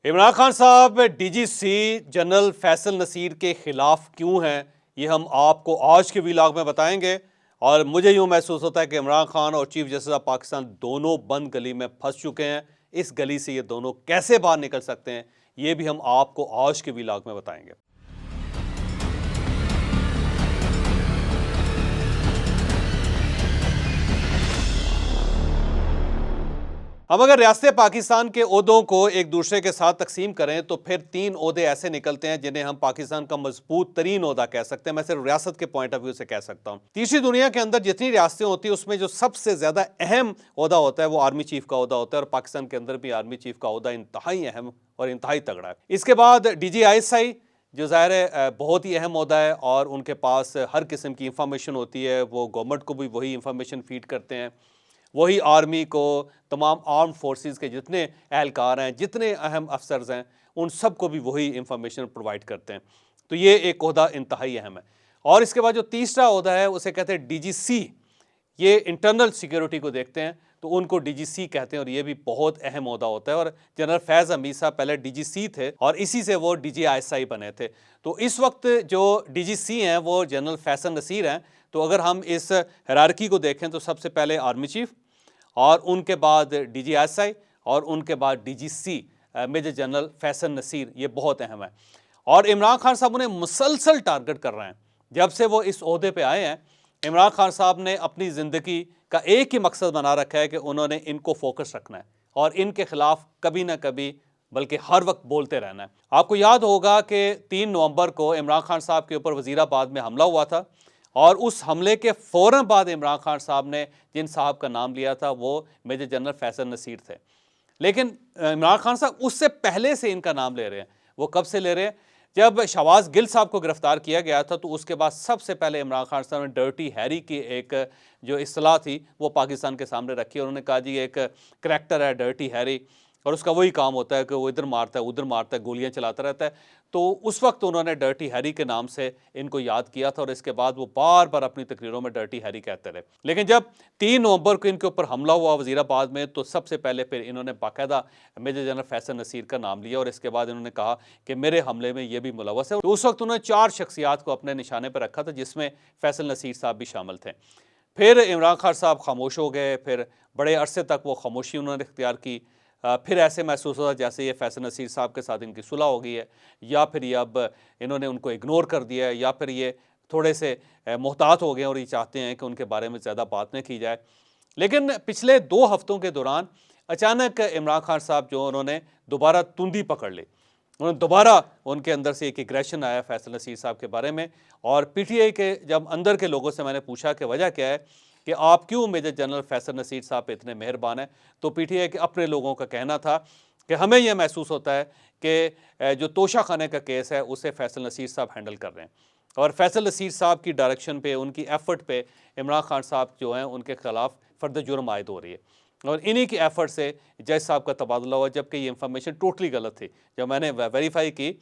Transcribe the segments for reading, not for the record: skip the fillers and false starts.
عمران خان صاحب D G سی general Faisal Naseer کے خلاف کیوں ہیں، یہ ہم آپ کو آج کے ویلاگ میں بتائیں گے۔ اور مجھے یوں محسوس ہوتا ہے کہ عمران خان اور چیف جسٹس آف پاکستان دونوں بند گلی میں پھنس چکے ہیں۔ اس گلی سے یہ دونوں کیسے باہر نکل سکتے ہیں، یہ بھی ہم آپ کو آج کے ویلاگ میں بتائیں گے۔ ہم اگر ریاست پاکستان کے عہدوں کو ایک دوسرے کے ساتھ تقسیم کریں تو پھر 3 عہدے ایسے نکلتے ہیں جنہیں ہم پاکستان کا مضبوط ترین عہدہ کہہ سکتے ہیں۔ میں صرف ریاست کے پوائنٹ آف ویو سے کہہ سکتا ہوں۔ تیسری دنیا کے اندر جتنی ریاستیں ہوتی ہیں اس میں جو سب سے زیادہ اہم عہدہ ہوتا ہے وہ آرمی چیف کا عہدہ ہوتا ہے، اور پاکستان کے اندر بھی آرمی چیف کا عہدہ انتہائی اہم اور انتہائی تگڑا ہے۔ اس کے بعد D G I S I جو ظاہر ہے بہت ہی اہم عہدہ ہے، اور ان کے پاس ہر قسم کی انفارمیشن ہوتی ہے، وہ گورنمنٹ کو بھی وہی انفارمیشن فیڈ کرتے ہیں، وہی آرمی کو، تمام آرم فورسز کے جتنے اہلکار ہیں، جتنے اہم افسرز ہیں، ان سب کو بھی وہی انفارمیشن پرووائڈ کرتے ہیں۔ تو یہ ایک عہدہ انتہائی اہم ہے۔ اور اس کے بعد جو تیسرا عہدہ ہے اسے کہتے ہیں ڈی جی سی، یہ انٹرنل سیکیورٹی کو دیکھتے ہیں تو ان کو ڈی جی سی کہتے ہیں، اور یہ بھی بہت اہم عہدہ ہوتا ہے۔ اور جنرل فیض حمید صاحب پہلے ڈی جی سی تھے اور اسی سے وہ D G I S I بنے تھے۔ تو اس وقت جو ڈی جی سی ہیں وہ جنرل فیصل نصیر ہیں۔ تو اگر ہم اس ہیرارکی کو دیکھیں تو سب سے پہلے آرمی چیف، اور ان کے بعد ڈی جی ایس آئی، اور ان کے بعد ڈی جی سی میجر جنرل فیصل نصیر، یہ بہت اہم ہے۔ اور عمران خان صاحب انہیں مسلسل ٹارگٹ کر رہے ہیں جب سے وہ اس عہدے پہ آئے ہیں۔ عمران خان صاحب نے اپنی زندگی کا ایک ہی مقصد بنا رکھا ہے کہ انہوں نے ان کو فوکس رکھنا ہے اور ان کے خلاف کبھی نہ کبھی بلکہ ہر وقت بولتے رہنا ہے۔ آپ کو یاد ہوگا کہ 3 نومبر کو عمران خان صاحب کے اوپر وزیر آباد میں حملہ ہوا تھا، اور اس حملے کے فوراً بعد عمران خان صاحب نے جن صاحب کا نام لیا تھا وہ میجر جنرل فیصل نصیر تھے۔ لیکن عمران خان صاحب اس سے پہلے سے ان کا نام لے رہے ہیں۔ وہ کب سے لے رہے ہیں؟ جب شہباز گل صاحب کو گرفتار کیا گیا تھا تو اس کے بعد سب سے پہلے عمران خان صاحب نے ڈرٹی ہیری کی ایک جو اصطلاح تھی وہ پاکستان کے سامنے رکھی، اور انہوں نے کہا جی ایک کریکٹر ہے ڈرٹی ہیری، اور اس کا وہی کام ہوتا ہے کہ وہ ادھر مارتا ہے ادھر مارتا ہے، گولیاں چلاتا رہتا ہے۔ تو اس وقت انہوں نے ڈرٹی ہیری کے نام سے ان کو یاد کیا تھا، اور اس کے بعد وہ بار بار اپنی تقریروں میں ڈرٹی ہیری کہتے رہے۔ لیکن جب 3 نومبر کو ان کے اوپر حملہ ہوا وزیر آباد میں تو سب سے پہلے پھر انہوں نے باقاعدہ میجر جنرل فیصل نصیر کا نام لیا، اور اس کے بعد انہوں نے کہا کہ میرے حملے میں یہ بھی ملوث ہے۔ تو اس وقت انہوں نے 4 شخصیات کو اپنے نشانے پہ رکھا تھا جس میں فیصل نصیر صاحب بھی شامل تھے۔ پھر عمران خان صاحب خاموش ہو گئے، پھر بڑے عرصے تک وہ خاموشی انہوں نے اختیار کی۔ پھر ایسے محسوس ہوتا جیسے یہ فیصل نصیر صاحب کے ساتھ ان کی صلح ہو گئی ہے، یا پھر یہ اب انہوں نے ان کو اگنور کر دیا ہے، یا پھر یہ تھوڑے سے محتاط ہو گئے اور یہ چاہتے ہیں کہ ان کے بارے میں زیادہ بات نہ کی جائے۔ لیکن پچھلے 2 ہفتوں کے دوران اچانک عمران خان صاحب جو انہوں نے دوبارہ تندی پکڑ لی، انہوں نے دوبارہ ان کے اندر سے ایک ایگریشن آیا فیصل نصیر صاحب کے بارے میں۔ اور پی ٹی آئی کے جب اندر کے لوگوں سے میں نے پوچھا کہ وجہ کیا ہے کہ آپ کیوں میجر جنرل فیصل نصیر صاحب پہ اتنے مہربان ہیں، تو پی ٹی آئی کے اپنے لوگوں کا کہنا تھا کہ ہمیں یہ محسوس ہوتا ہے کہ جو توشہ خانے کا کیس ہے اسے فیصل نصیر صاحب ہینڈل کر رہے ہیں، اور فیصل نصیر صاحب کی ڈائریکشن پہ، ان کی ایفرٹ پہ عمران خان صاحب جو ہیں ان کے خلاف فرد جرم عائد ہو رہی ہے، اور انہی کی ایفرٹ سے جج صاحب کا تبادلہ ہوا، جبکہ یہ انفارمیشن ٹوٹلی غلط تھی۔ جب میں نے ویریفائی کی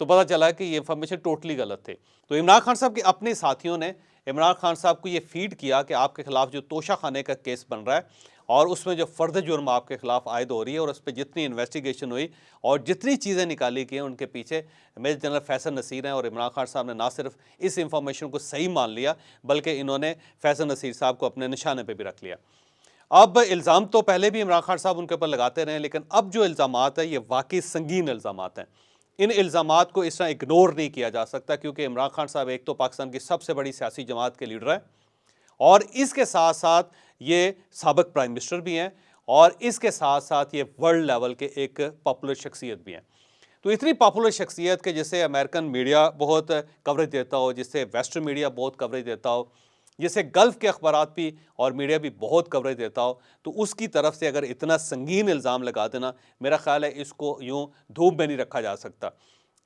تو پتہ چلا کہ یہ انفارمیشن ٹوٹلی غلط تھی۔ تو عمران خان صاحب کے اپنے ساتھیوں نے عمران خان صاحب کو یہ فیڈ کیا کہ آپ کے خلاف جو توشہ خانے کا کیس بن رہا ہے اور اس میں جو فرد جرم آپ کے خلاف عائد ہو رہی ہے اور اس پہ جتنی انویسٹیگیشن ہوئی اور جتنی چیزیں نکالی گئی ہیں ان کے پیچھے میجر جنرل فیصل نصیر ہیں، اور عمران خان صاحب نے نہ صرف اس انفارمیشن کو صحیح مان لیا بلکہ انہوں نے فیصل نصیر صاحب کو اپنے نشانے پہ بھی رکھ لیا۔ اب الزام تو پہلے بھی عمران خان صاحب ان کے اوپر لگاتے رہے، لیکن اب جو الزامات ہیں یہ واقعی سنگین الزامات ہیں۔ ان الزامات کو اس طرح اگنور نہیں کیا جا سکتا، کیونکہ عمران خان صاحب ایک تو پاکستان کی سب سے بڑی سیاسی جماعت کے لیڈر ہیں، اور اس کے ساتھ ساتھ یہ سابق پرائم منسٹر بھی ہیں، اور اس کے ساتھ ساتھ یہ ورلڈ لیول کے ایک پاپولر شخصیت بھی ہیں۔ تو اتنی پاپولر شخصیت کہ جسے امریکن میڈیا بہت کوریج دیتا ہو، جسے ویسٹرن میڈیا بہت کوریج دیتا ہو، جسے گلف کے اخبارات بھی اور میڈیا بھی بہت کوریج دیتا ہو، تو اس کی طرف سے اگر اتنا سنگین الزام لگا دینا، میرا خیال ہے اس کو یوں دھوپ میں نہیں رکھا جا سکتا۔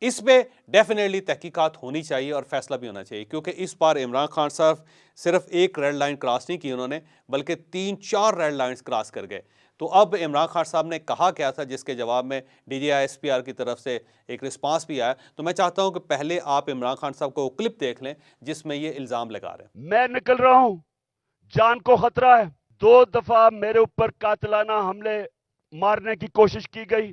اس پہ ڈیفینیٹلی تحقیقات ہونی چاہیے اور فیصلہ بھی ہونا چاہیے، کیونکہ اس بار عمران خان صاحب صرف ایک ریڈ لائن کراس نہیں کی انہوں نے، بلکہ 3-4 ریڈ لائنز کراس کر گئے۔ تو اب عمران خان صاحب نے کہا کیا تھا جس کے جواب میں D G I S P R کی طرف سے ایک رسپانس بھی آیا، تو میں چاہتا ہوں کہ پہلے آپ عمران خان صاحب کو کلپ دیکھ لیں جس میں یہ الزام لگا رہے ہیں۔ میں نکل رہا ہوں، جان کو خطرہ ہے، 2 دفعہ میرے اوپر قاتلانہ حملے مارنے کی کوشش کی گئی،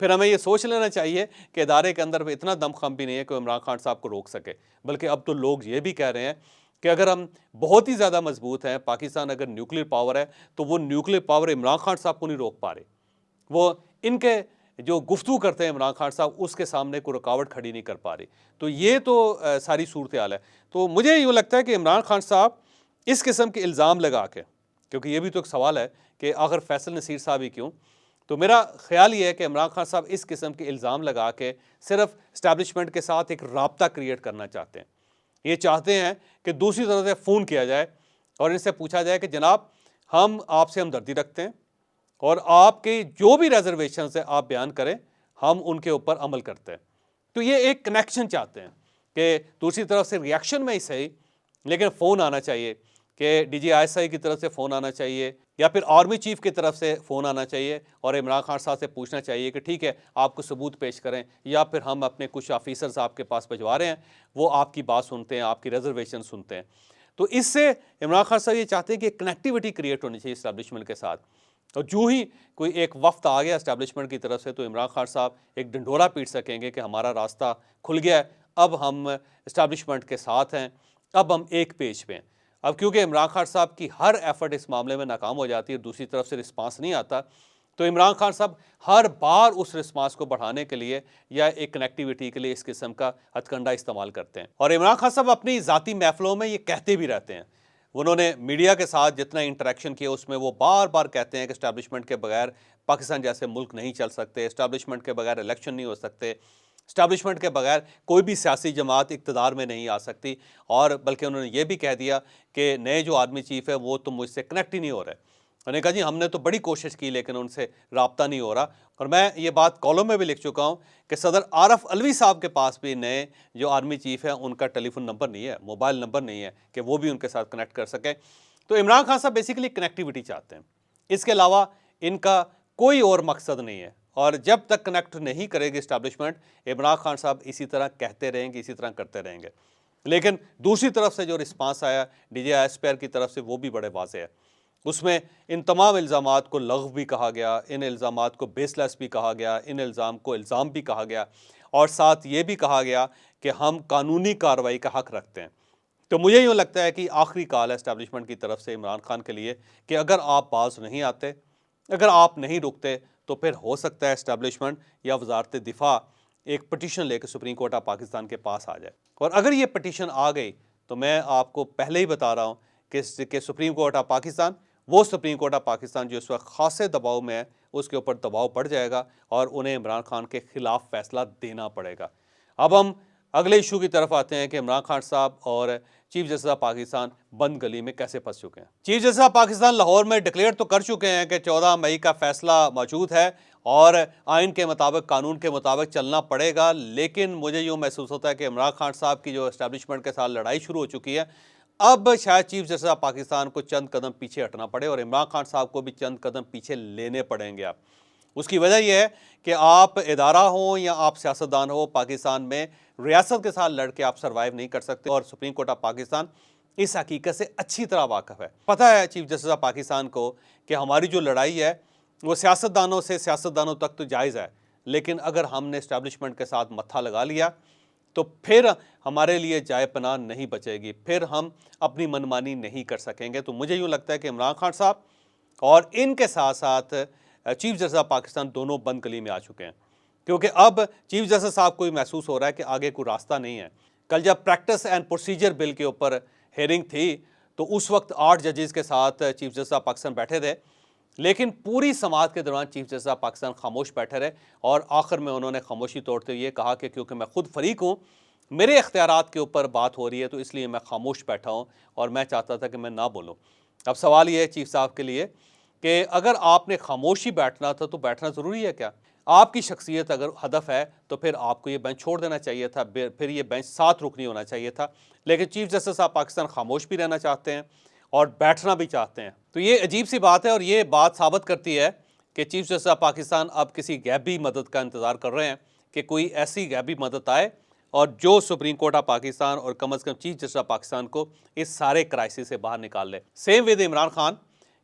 پھر ہمیں یہ سوچ لینا چاہیے کہ ادارے کے اندر اتنا دم خم بھی نہیں ہے کہ وہ عمران خان صاحب کو روک سکے، بلکہ اب تو لوگ یہ بھی کہہ رہے ہیں کہ اگر ہم بہت ہی زیادہ مضبوط ہیں، پاکستان اگر نیوکلیر پاور ہے تو وہ نیوکلیر پاور عمران خان صاحب کو نہیں روک پا رہے، وہ ان کے جو گفتگو کرتے ہیں عمران خان صاحب اس کے سامنے کوئی رکاوٹ کھڑی نہیں کر پا رہی۔ تو یہ تو ساری صورتحال ہے۔ تو مجھے یوں لگتا ہے کہ عمران خان صاحب اس قسم کے الزام لگا کے، کیونکہ یہ بھی تو ایک سوال ہے کہ آخر فیصل نصیر صاحب ہی کیوں، تو میرا خیال یہ ہے کہ عمران خان صاحب اس قسم کے الزام لگا کے صرف اسٹیبلشمنٹ کے ساتھ ایک رابطہ کریٹ کرنا چاہتے ہیں۔ یہ چاہتے ہیں کہ دوسری طرف سے فون کیا جائے اور ان سے پوچھا جائے کہ جناب ہم آپ سے ہمدردی رکھتے ہیں اور آپ کے جو بھی ریزرویشنز ہیں آپ بیان کریں، ہم ان کے اوپر عمل کرتے ہیں۔ تو یہ ایک کنیکشن چاہتے ہیں کہ دوسری طرف سے ریاکشن میں ہی صحیح، لیکن فون آنا چاہیے کہ ڈی جی ISI کی طرف سے فون آنا چاہیے یا پھر آرمی چیف کی طرف سے فون آنا چاہیے اور عمران خان صاحب سے پوچھنا چاہیے کہ ٹھیک ہے آپ کو ثبوت پیش کریں، یا پھر ہم اپنے کچھ آفیسرز آپ کے پاس بھجوا رہے ہیں، وہ آپ کی بات سنتے ہیں، آپ کی ریزرویشن سنتے ہیں۔ تو اس سے عمران خان صاحب یہ چاہتے ہیں کہ کنیکٹیوٹی کریٹ ہونی چاہیے اسٹیبلشمنٹ کے ساتھ، اور جو ہی کوئی ایک وفد آ گیا اسٹیبلشمنٹ کی طرف سے تو عمران خان صاحب ایک ڈنڈورا پیٹ سکیں گے کہ ہمارا راستہ کھل گیا ہے، اب ہم اسٹیبلشمنٹ کے ساتھ ہیں، اب ہم ایک پیج پہ ہیں۔ اب کیونکہ عمران خان صاحب کی ہر ایفرٹ اس معاملے میں ناکام ہو جاتی ہے، دوسری طرف سے رسپانس نہیں آتا، تو عمران خان صاحب ہر بار اس رسپانس کو بڑھانے کے لیے یا ایک کنیکٹیوٹی کے لیے اس قسم کا ہتھ کنڈا استعمال کرتے ہیں۔ اور عمران خان صاحب اپنی ذاتی محفلوں میں یہ کہتے بھی رہتے ہیں، انہوں نے میڈیا کے ساتھ جتنا انٹریکشن کیا اس میں وہ بار بار کہتے ہیں کہ اسٹیبلشمنٹ کے بغیر پاکستان جیسے ملک نہیں چل سکتے، اسٹیبلشمنٹ کے بغیر الیکشن نہیں ہو سکتے، اسٹیبلشمنٹ کے بغیر کوئی بھی سیاسی جماعت اقتدار میں نہیں آ سکتی، اور بلکہ انہوں نے یہ بھی کہہ دیا کہ نئے جو آرمی چیف ہے وہ تو مجھ سے کنیکٹ ہی نہیں ہو رہے۔ انہوں نے کہا جی ہم نے تو بڑی کوشش کی لیکن ان سے رابطہ نہیں ہو رہا، اور میں یہ بات کالم میں بھی لکھ چکا ہوں کہ صدر عارف علوی صاحب کے پاس بھی نئے جو آرمی چیف ہیں ان کا ٹیلی فون نمبر نہیں ہے، موبائل نمبر نہیں ہے کہ وہ بھی ان کے ساتھ کنیکٹ کر سکیں۔ تو عمران خان صاحب بیسیکلی کنیکٹیوٹی چاہتے ہیں، اس کے علاوہ ان کا کوئی اور مقصد نہیں ہے، اور جب تک کنیکٹ نہیں کرے گی اسٹیبلشمنٹ، عمران خان صاحب اسی طرح کہتے رہیں گے، اسی طرح کرتے رہیں گے۔ لیکن دوسری طرف سے جو رسپانس آیا ڈی جی ISPR کی طرف سے وہ بھی بڑے واضح ہے، اس میں ان تمام الزامات کو لغو بھی کہا گیا، ان الزامات کو بیس لیس بھی کہا گیا، ان الزام کو الزام بھی کہا گیا، اور ساتھ یہ بھی کہا گیا کہ ہم قانونی کارروائی کا حق رکھتے ہیں۔ تو مجھے یوں لگتا ہے کہ آخری کال ہے اسٹیبلشمنٹ کی طرف سے عمران خان کے لیے کہ اگر آپ باز نہیں آتے، اگر آپ نہیں رکتے، تو پھر ہو سکتا ہے اسٹیبلشمنٹ یا وزارت دفاع ایک پٹیشن لے کے سپریم کورٹ آف پاکستان کے پاس آ جائے، اور اگر یہ پٹیشن آ گئی تو میں آپ کو پہلے ہی بتا رہا ہوں کہ سپریم کورٹ آف پاکستان، وہ سپریم کورٹ آف پاکستان جو اس وقت خاصے دباؤ میں ہے، اس کے اوپر دباؤ پڑ جائے گا اور انہیں عمران خان کے خلاف فیصلہ دینا پڑے گا۔ اب ہم اگلے ایشو کی طرف آتے ہیں کہ عمران خان صاحب اور چیف جسٹس آف پاکستان بند گلی میں کیسے پھنس چکے ہیں۔ Chief justice of Pakistan Lahore میں ڈکلیئر تو کر چکے ہیں کہ 14 مئی کا فیصلہ موجود ہے اور آئین کے مطابق، قانون کے مطابق چلنا پڑے گا، لیکن مجھے یوں محسوس ہوتا ہے کہ عمران خان صاحب کی جو اسٹیبلشمنٹ کے ساتھ لڑائی شروع ہو چکی ہے، اب شاید چیف جسٹس آف پاکستان کو چند قدم پیچھے ہٹنا پڑے اور عمران خان صاحب کو بھی چند قدم پیچھے لینے پڑیں گے۔ اب اس کی وجہ یہ ہے کہ آپ ادارہ ہوں یا آپ سیاستدان ہو، پاکستان میں ریاست کے ساتھ لڑ کے آپ سروائیو نہیں کر سکتے، اور سپریم کورٹ آف پاکستان اس حقیقت سے اچھی طرح واقف ہے۔ پتہ ہے چیف جسٹس آف پاکستان کو کہ ہماری جو لڑائی ہے وہ سیاستدانوں سے سیاستدانوں تک تو جائز ہے، لیکن اگر ہم نے اسٹیبلشمنٹ کے ساتھ متھا لگا لیا تو پھر ہمارے لیے جائے پناہ نہیں بچے گی، پھر ہم اپنی منمانی نہیں کر سکیں گے۔ تو مجھے یوں لگتا ہے کہ عمران خان صاحب اور ان کے ساتھ ساتھ چیف جسٹس آف پاکستان دونوں بند گلی میں آ چکے ہیں، کیونکہ اب چیف جسٹس صاحب کو محسوس ہو رہا ہے کہ آگے کوئی راستہ نہیں ہے۔ کل جب پریکٹس اینڈ پروسیجر بل کے اوپر ہیئرنگ تھی تو اس وقت 8 ججز کے ساتھ چیف جسٹس آف پاکستان بیٹھے تھے، لیکن پوری سماعت کے دوران چیف جسٹس آف پاکستان خاموش بیٹھے رہے، اور آخر میں انہوں نے خاموشی توڑتے ہوئے یہ کہا کہ کیونکہ میں خود فریق ہوں، میرے اختیارات کے اوپر بات ہو رہی ہے، تو اس لیے میں خاموش بیٹھا ہوں اور میں چاہتا تھا کہ میں نہ بولوں۔ اب سوال یہ ہے چیف صاحب کے لیے کہ اگر آپ نے خاموشی بیٹھنا تھا تو بیٹھنا ضروری ہے کیا؟ آپ کی شخصیت اگر ہدف ہے تو پھر آپ کو یہ بینچ چھوڑ دینا چاہیے تھا، پھر یہ بینچ ساتھ رکنی ہونا چاہیے تھا، لیکن چیف جسٹس آف پاکستان خاموش بھی رہنا چاہتے ہیں اور بیٹھنا بھی چاہتے ہیں۔ تو یہ عجیب سی بات ہے، اور یہ بات ثابت کرتی ہے کہ چیف جسٹس آف پاکستان اب کسی غیبی مدد کا انتظار کر رہے ہیں کہ کوئی ایسی غیبی مدد آئے اور جو سپریم کورٹ آف پاکستان اور کم از کم چیف جسٹس آف پاکستان کو اس سارے کرائسس سے باہر نکال لے۔ سیم ود عمران خان،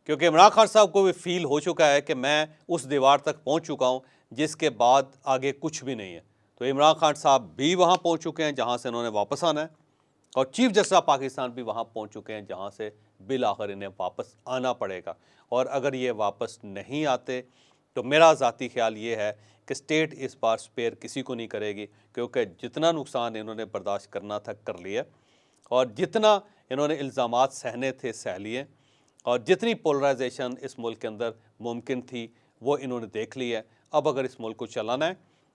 کیونکہ عمران خان صاحب کو بھی فیل ہو چکا ہے کہ میں اس دیوار تک پہنچ چکا ہوں جس کے بعد آگے کچھ بھی نہیں ہے۔ تو عمران خان صاحب بھی وہاں پہنچ چکے ہیں جہاں سے انہوں نے واپس آنا ہے، اور چیف جسٹس آف پاکستان بھی وہاں پہنچ چکے ہیں جہاں سے بالآخر انہیں واپس آنا پڑے گا۔ اور اگر یہ واپس نہیں آتے تو میرا ذاتی خیال یہ ہے کہ اسٹیٹ اس بار سپیئر کسی کو نہیں کرے گی، کیونکہ جتنا نقصان انہوں نے برداشت کرنا تھا کر لیا، اور جتنا انہوں نے الزامات سہنے تھے سہ لیے، اور جتنی پولرائزیشن اس ملک کے اندر ممکن تھی وہ انہوں نے دیکھ لی ہے۔ اب اگر اس ملک کو چلانا ہے،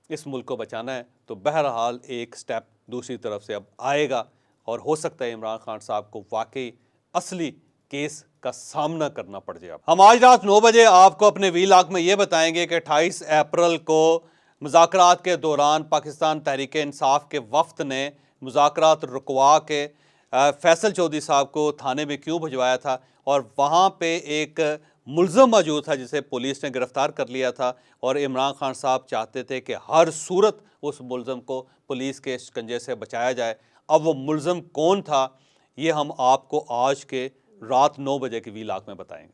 اس ملک کو بچانا ہے، تو بہرحال ایک سٹیپ دوسری طرف سے اب آئے گا، اور ہو سکتا ہے عمران خان صاحب کو واقعی اصلی کیس کا سامنا کرنا پڑ جائے۔ ہم آج رات 9 بجے آپ کو اپنے وی لاگ میں یہ بتائیں گے کہ 28 اپریل کو مذاکرات کے دوران پاکستان تحریک انصاف کے وفد نے مذاکرات رکوا کے فیصل چودھری صاحب کو تھانے میں کیوں بھجوایا تھا، اور وہاں پہ ایک ملزم موجود تھا جسے پولیس نے گرفتار کر لیا تھا، اور عمران خان صاحب چاہتے تھے کہ ہر صورت اس ملزم کو پولیس کے شکنجے سے بچایا جائے۔ اب وہ ملزم کون تھا، یہ ہم آپ کو آج کے رات 9 بجے کی وی لاگ میں بتائیں گے۔